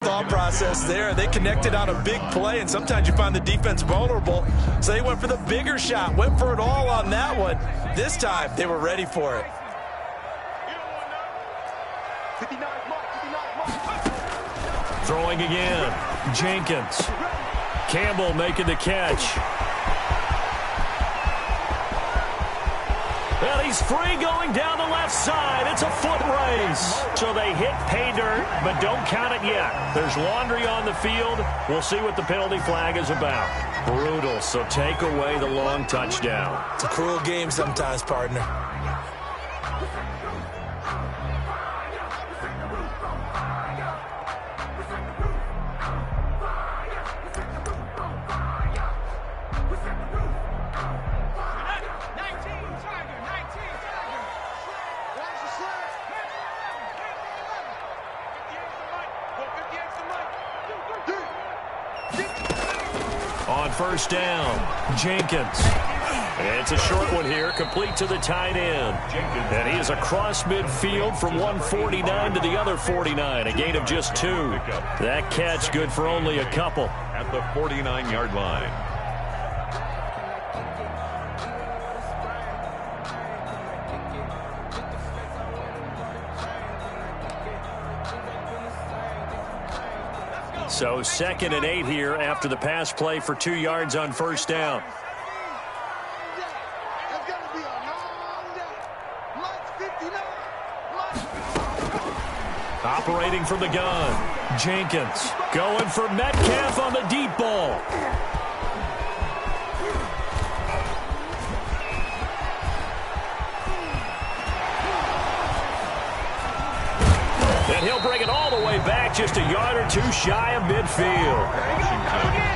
Thought process there. They connected on a big play, and sometimes you find the defense vulnerable. So they went for the bigger shot, went for it all on that one. This time, they were ready for it. Throwing again. Jenkins. Campbell making the catch. Well, he's free going down the left side. It's a foot race. So they hit pay dirt, but don't count it yet. There's laundry on the field. We'll see what the penalty flag is about. Brutal, so take away the long touchdown. It's a cruel game sometimes, partner. On first down, Jenkins. It's a short one here, complete to the tight end. And he is across midfield from 149 to the other 49, a gain of just 2. That catch good for only a couple. At the 49-yard line. So 2nd and 8 here after the pass play for 2 yards on first down. Operating from the gun, Jenkins going for Metcalf on the deep ball. And he'll bring it all the way back, just a yard or 2 shy of midfield.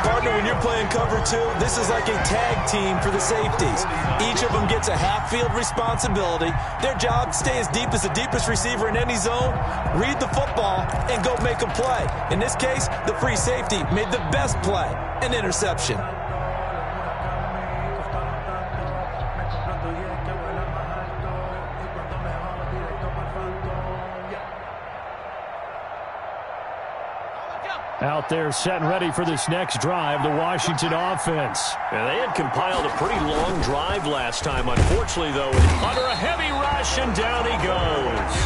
Partner, when you're playing cover 2, this is like a tag team for the safeties. Each of them gets a half-field responsibility. Their job, stay as deep as the deepest receiver in any zone, read the football, and go make a play. In this case, the free safety made the best play, an interception. Out there set and ready for this next drive, the Washington offense. And they had compiled a pretty long drive last time. Unfortunately, though, under a heavy rush, and down he goes.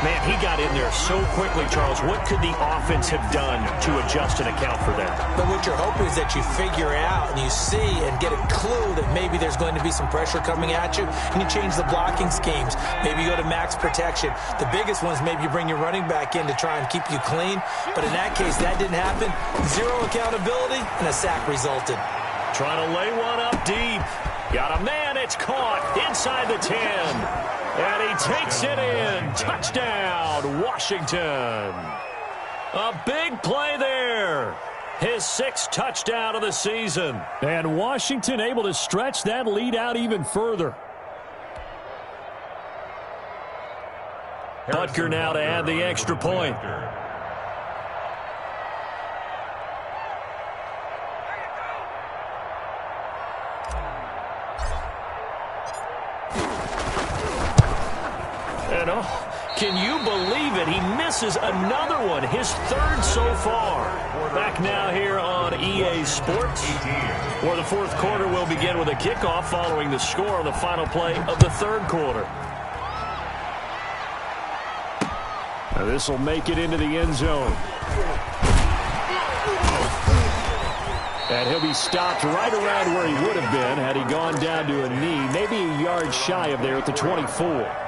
Man, he got in there so quickly, Charles. What could the offense have done to adjust and account for that? But what you're hoping is that you figure out and you see and get a clue that maybe there's going to be some pressure coming at you, and you change the blocking schemes. Maybe you go to max protection. The biggest one is maybe you bring your running back in to try and keep you clean. But in that case, that didn't happen. 0 accountability, and a sack resulted. Trying to lay one up deep. Got a man, it's caught inside the 10. And he takes it in. Touchdown, Washington. A big play there. His 6th touchdown of the season. And Washington able to stretch that lead out even further. Butker now to add the extra point. And can you believe it? He misses another one, his 3rd so far. Back now here on EA Sports, where the 4th quarter will begin with a kickoff following the score on the final play of the 3rd quarter. Now this will make it into the end zone. And he'll be stopped right around where he would have been had he gone down to a knee, maybe a yard shy of there at the 24.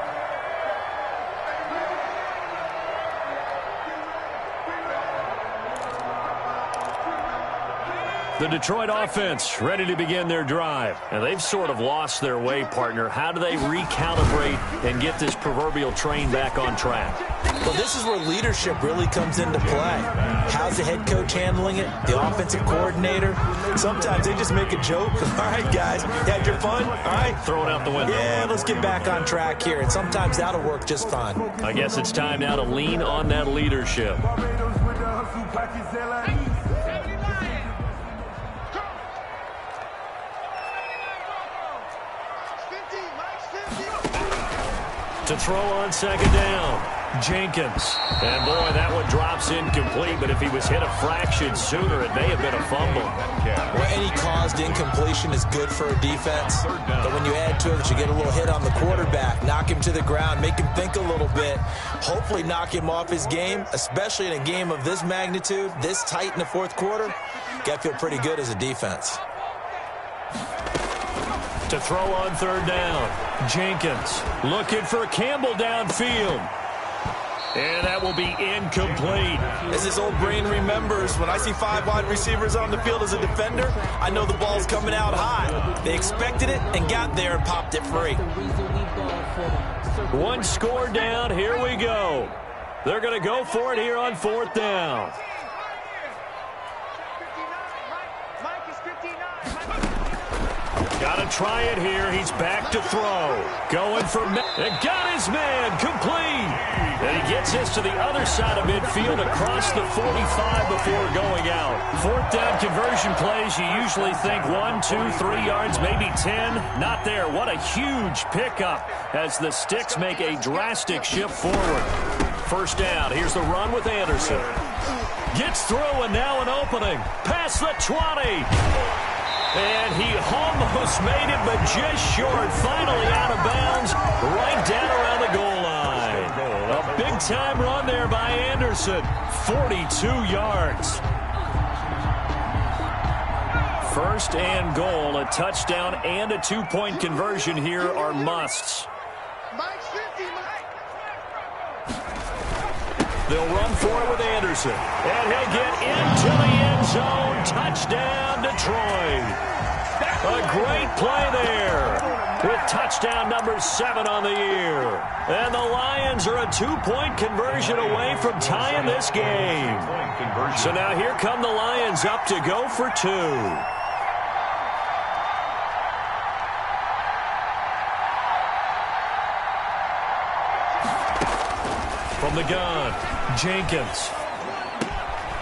The Detroit offense ready to begin their drive. And they've sort of lost their way, partner. How do they recalibrate and get this proverbial train back on track? Well, this is where leadership really comes into play. How's the head coach handling it? The offensive coordinator? Sometimes they just make a joke. All right, guys, you had your fun? All right. Throw it out the window. Yeah, let's get back on track here. And sometimes that'll work just fine. I guess it's time now to lean on that leadership. To throw on 2nd down. Jenkins. And, boy, that one drops incomplete, but if he was hit a fraction sooner, it may have been a fumble. Well, any caused incompletion is good for a defense, but when you add to it that you get a little hit on the quarterback, knock him to the ground, make him think a little bit, hopefully knock him off his game, especially in a game of this magnitude, this tight in the fourth quarter, got to feel pretty good as a defense. To throw on third down, Jenkins looking for Campbell downfield. And that will be incomplete. As his old brain remembers, when I see 5 wide receivers on the field as a defender, I know the ball's coming out high. They expected it and got there and popped it free. One score down. Here we go. They're going to go for it here on fourth down. Got to try it here. He's back to throw. Going for and got his man complete. And he gets this to the other side of midfield across the 45 before going out. Fourth down conversion plays, you usually think 1, 2, 3 yards, maybe 10. Not there. What a huge pickup as the Sticks make a drastic shift forward. First down. Here's the run with Anderson. Gets through and now an opening. Past the 20. And he almost made it, but just short. Finally out of bounds, right down around the goal line. A big-time run there by Anderson. 42 yards. First and goal, a touchdown and a 2-point conversion here are musts. They'll run for it with Anderson. And he'll get into the end zone. Touchdown, Detroit. A great play there with touchdown number 7 on the year. And the Lions are a 2-point conversion away from tying this game. So now here come the Lions up to go for 2. From the gun, Jenkins.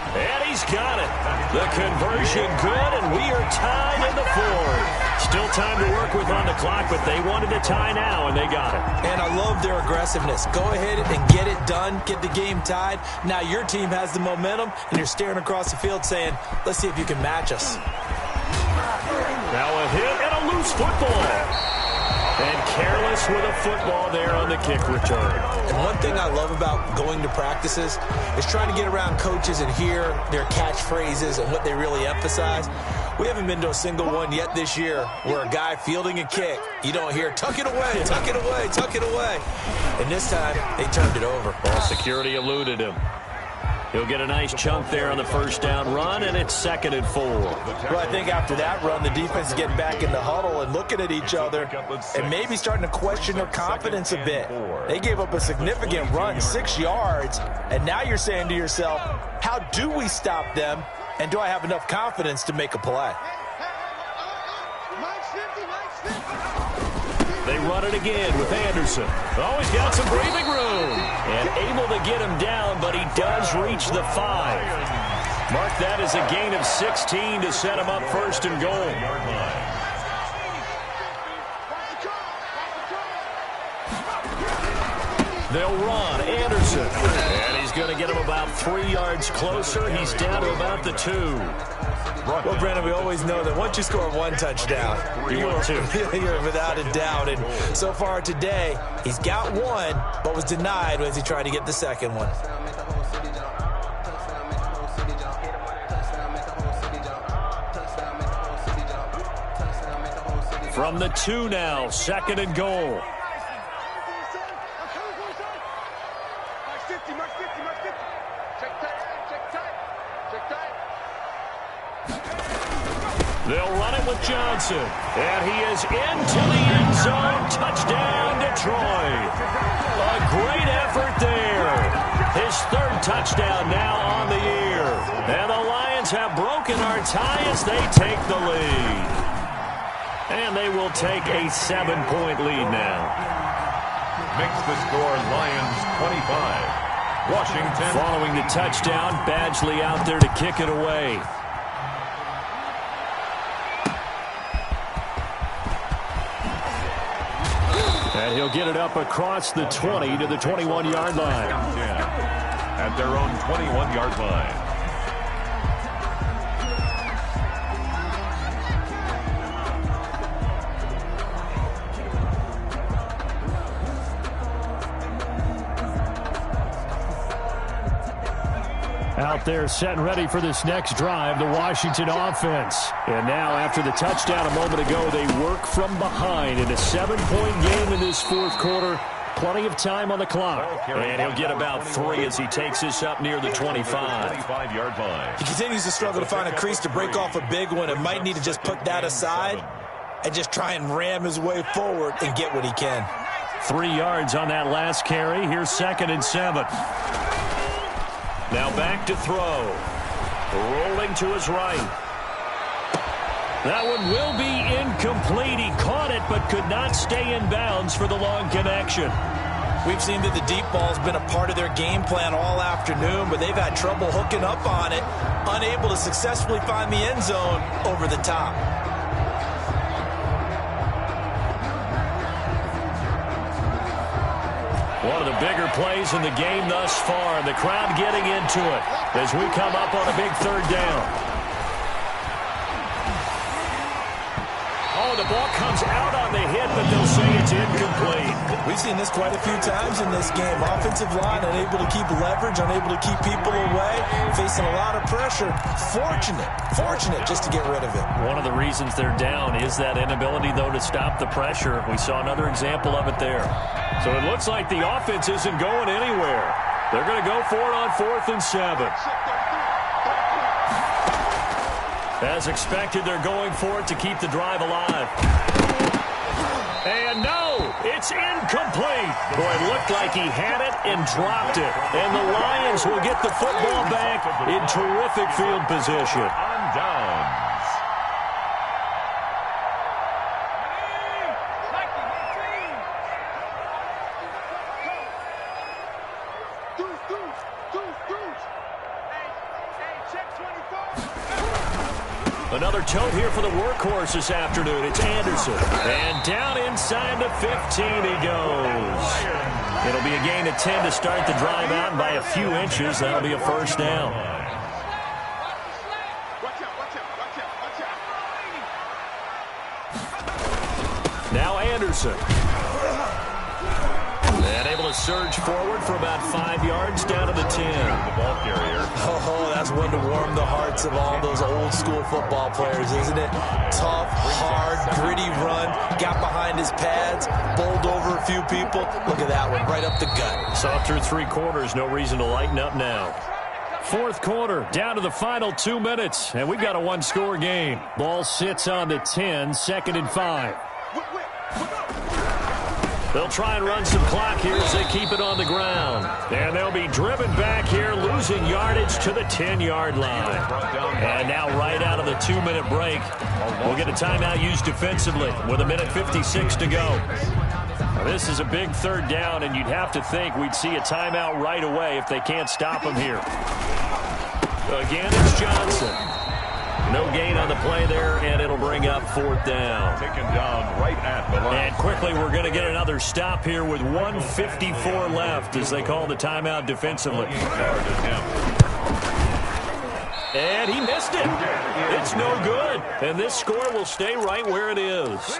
And he's got it. The conversion good, and we are tied in the fourth. Still time to work with on the clock, but they wanted to tie now, and they got it. And I love their aggressiveness. Go ahead and get it done, get the game tied. Now your team has the momentum, and you're staring across the field saying, let's see if you can match us. Now a hit and a loose football. And careless with a football there on the kick return. And one thing I love about going to practices is trying to get around coaches and hear their catchphrases and what they really emphasize. We haven't been to a single one yet this year where a guy fielding a kick, you don't hear, tuck it away, tuck it away, tuck it away. And this time, they turned it over. Well, security eluded him. He'll get a nice chunk there on the first down run, and it's 2nd and 4. Well, I think after that run, the defense is getting back in the huddle and looking at each other and maybe starting to question their confidence a bit. They gave up a significant run, 6 yards, and now you're saying to yourself, how do we stop them, and do I have enough confidence to make a play? They run it again with Anderson. Oh, he's got some breathing room. And able to get him down, but he does reach the 5. Mark that as a gain of 16 to set him up first and goal. They'll run Anderson. And he's going to get him about 3 yards closer. He's down to about the 2. Well, Brandon, we always know that once you score 1 touchdown, you're without a doubt. And so far today, he's got 1, but was denied as he tried to get the second one. From the 2 now, 2nd and goal. They'll run it with Johnson. And he is into the end zone. Touchdown, Detroit. A great effort there. His 3rd touchdown now on the year. And the Lions have broken our tie as they take the lead. And they will take a 7-point lead now. Makes the score Lions 25. Washington. Following the touchdown, Badgley out there to kick it away. And he'll get it up across the 20 to the 21-yard line. At their own 21-yard line. Out there set and ready for this next drive, the Washington offense. And now after the touchdown a moment ago, they work from behind in a 7-point game in this fourth quarter. Plenty of time on the clock. And he'll get about 3 as he takes this up near the 25-yard line. He continues to struggle to find a crease to break off a big one and might need to just put that aside and just try and ram his way forward and get what he can. 3 yards on that last carry. Here's 2nd and 7. Now back to throw. Rolling to his right. That one will be incomplete. He caught it but could not stay in bounds for the long connection. We've seen that the deep ball's been a part of their game plan all afternoon, but they've had trouble hooking up on it, unable to successfully find the end zone over the top. One of the bigger plays in the game thus far. The crowd getting into it as we come up on a big 3rd down. Oh, the ball comes out on the hit, but they'll say it's incomplete. We've seen this quite a few times in this game. Offensive line unable to keep leverage, unable to keep people away, facing a lot of pressure. Fortunate just to get rid of it. One of the reasons they're down is that inability, though, to stop the pressure. We saw another example of it there. So it looks like the offense isn't going anywhere. They're going to go for it on 4th and 7. As expected, they're going for it to keep the drive alive. And no, it's incomplete. Boy, it looked like he had it and dropped it. And the Lions will get the football back in terrific field position. On downs. Another tote here for the workhorse this afternoon. It's Anderson. And down inside the 15 he goes. It'll be a gain of 10 to start the drive out, and by a few inches, that'll be a 1st down. Now Anderson. And able to surge forward for about 5 yards down to the 10. The ball carrier. Oh, that's one to warm the hearts of all those old school football players, isn't it? Tough, hard, gritty run, got behind his pads, bowled over a few people. Look at that one, right up the gut. So through 3 quarters, no reason to lighten up now. 4th quarter, down to the final 2 minutes, and we've got a 1-score game. Ball sits on the 10, 2nd and 5. They'll try and run some clock here as they keep it on the ground. And they'll be driven back here, losing yardage to the 10-yard line. And now right out of the 2-minute break, we'll get a timeout used defensively with 1:56 to go. Now, this is a big 3rd down, and you'd have to think we'd see a timeout right away if they can't stop him here. Again, it's Johnson. No gain on the play there, and it'll bring up 4th down. Taken down right at the line. And quickly, we're going to get another stop here with 1:54 left as they call the timeout defensively. And he missed it. It's no good. And this score will stay right where it is.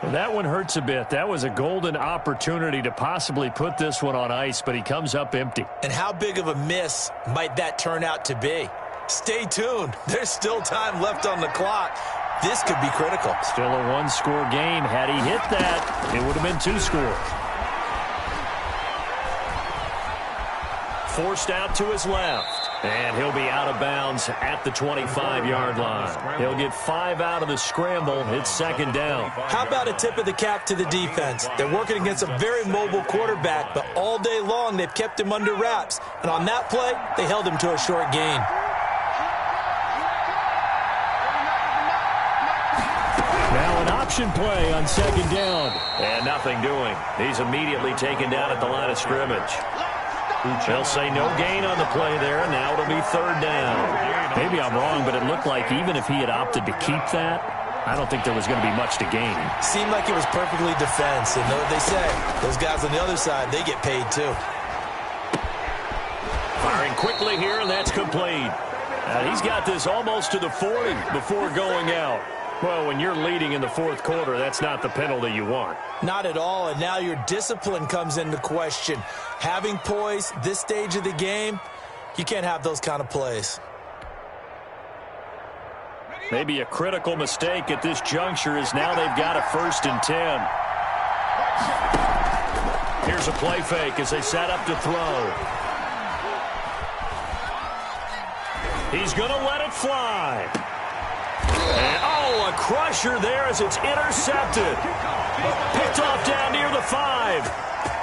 And that one hurts a bit. That was a golden opportunity to possibly put this one on ice, but he comes up empty. And how big of a miss might that turn out to be? Stay tuned. There's still time left on the clock. This could be critical. Still a 1-score game. Had he hit that, it would have been 2 scores. Forced out to his left. And he'll be out of bounds at the 25-yard line. He'll get 5 out of the scramble. It's 2nd down. How about a tip of the cap to the defense? They're working against a very mobile quarterback, but all day long they've kept him under wraps. And on that play, they held him to a short gain. Now an option play on 2nd down. And nothing doing. He's immediately taken down at the line of scrimmage. They'll say no gain on the play there. Now it'll be 3rd down. Maybe I'm wrong, but it looked like even if he had opted to keep that, I don't think there was going to be much to gain. Seemed like it was perfectly defense. And what they say, those guys on the other side, they get paid too. Firing quickly here, and that's complete. He's got this almost to the 40 before going out. Well, when you're leading in the fourth quarter, that's not the penalty you want. Not at all, and now your discipline comes into question. Having poise this stage of the game, you can't have those kind of plays. Maybe a critical mistake at this juncture is now they've got a 1st and 10. Here's a play fake as they set up to throw. He's going to let it fly. And, a crusher there as it's intercepted. Picked off down near the 5.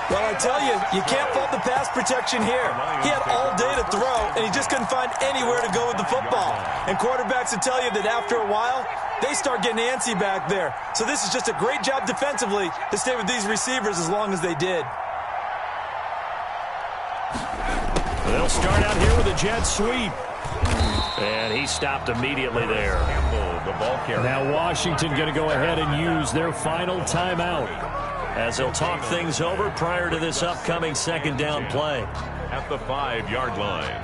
Well, I tell you, you can't fault the pass protection here. He had all day to throw, and he just couldn't find anywhere to go with the football. And quarterbacks will tell you that after a while, they start getting antsy back there. So this is just a great job defensively to stay with these receivers as long as they did. They'll start out here with a jet sweep. And he stopped immediately there. Now Washington going to go ahead and use their final timeout as they'll talk things over prior to this upcoming 2nd down play. At the 5-yard line.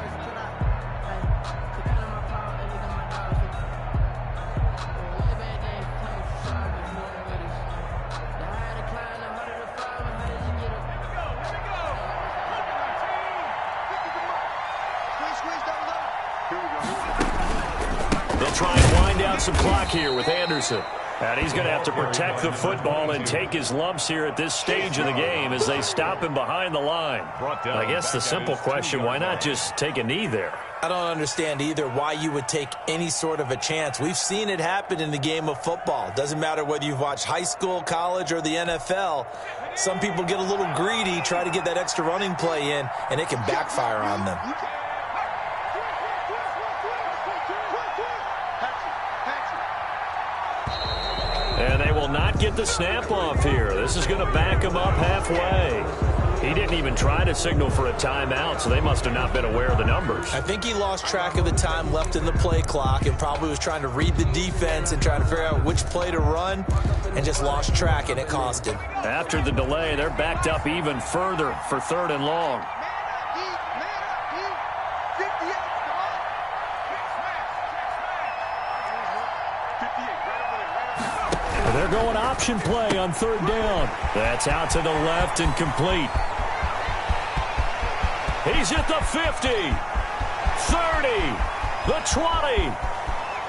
They'll try and wind down some clock here with Anderson. And he's going to have to protect the football and take his lumps here at this stage of the game as they stop him behind the line. I guess the simple question, why not just take a knee there? I don't understand either why you would take any sort of a chance. We've seen it happen in the game of football. Doesn't matter whether you've watched high school, college, or the NFL. Some people get a little greedy, try to get that extra running play in, and it can backfire on them. And they will not get the snap off here. This is going to back him up halfway. He didn't even try to signal for a timeout, so they must have not been aware of the numbers. I think he lost track of the time left in the play clock and probably was trying to read the defense and trying to figure out which play to run and just lost track, and it cost him. After the delay, they're backed up even further for 3rd and long. They're going option play on 3rd down. That's out to the left and complete. He's at the 50, 30, the 20,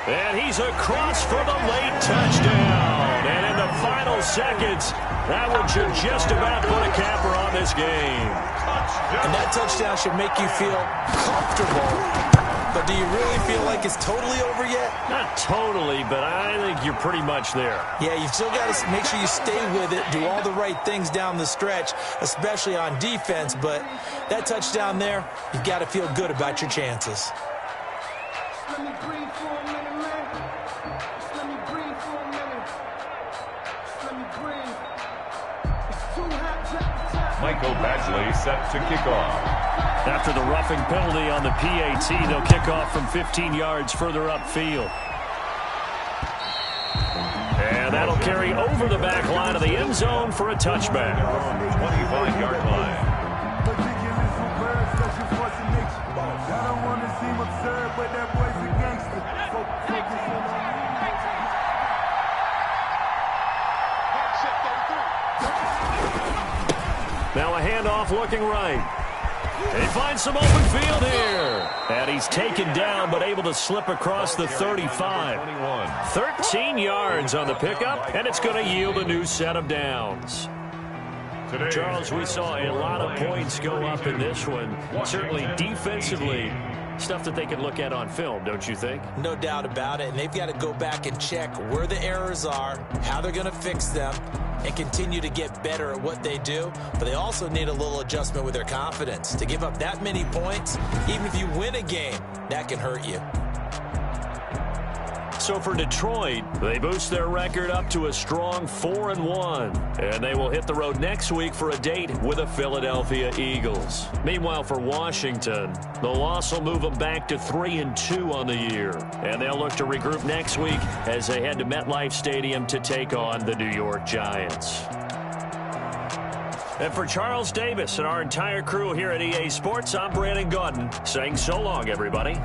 and he's across for the late touchdown. And in the final seconds, that one should just about put a capper on this game. And that touchdown should make you feel comfortable. But do you really feel like it's totally over yet? Not totally, but I think you're pretty much there. Yeah, you've still got to make sure you stay with it, do all the right things down the stretch, especially on defense. But that touchdown there, you've got to feel good about your chances. Michael Badgley set to kick off. After the roughing penalty on the PAT, they'll kick off from 15 yards further upfield. And that'll carry over the back line of the end zone for a touchback. 25-yard line. Now a handoff looking right. He finds some open field here. And he's taken down but able to slip across the 35. 13 yards on the pickup, and it's going to yield a new set of downs. Charles, we saw a lot of points go up in this one. Certainly defensively, stuff that they can look at on film, don't you think? No doubt about it, and they've got to go back and check where the errors are, how they're going to fix them, and continue to get better at what they do. But they also need a little adjustment with their confidence. To give up that many points, even if you win a game, that can hurt you. So for Detroit, they boost their record up to a strong 4-1. And they will hit the road next week for a date with the Philadelphia Eagles. Meanwhile, for Washington, the loss will move them back to 3-2 on the year. And they'll look to regroup next week as they head to MetLife Stadium to take on the New York Giants. And for Charles Davis and our entire crew here at EA Sports, I'm Brandon Gaudin saying so long, everybody.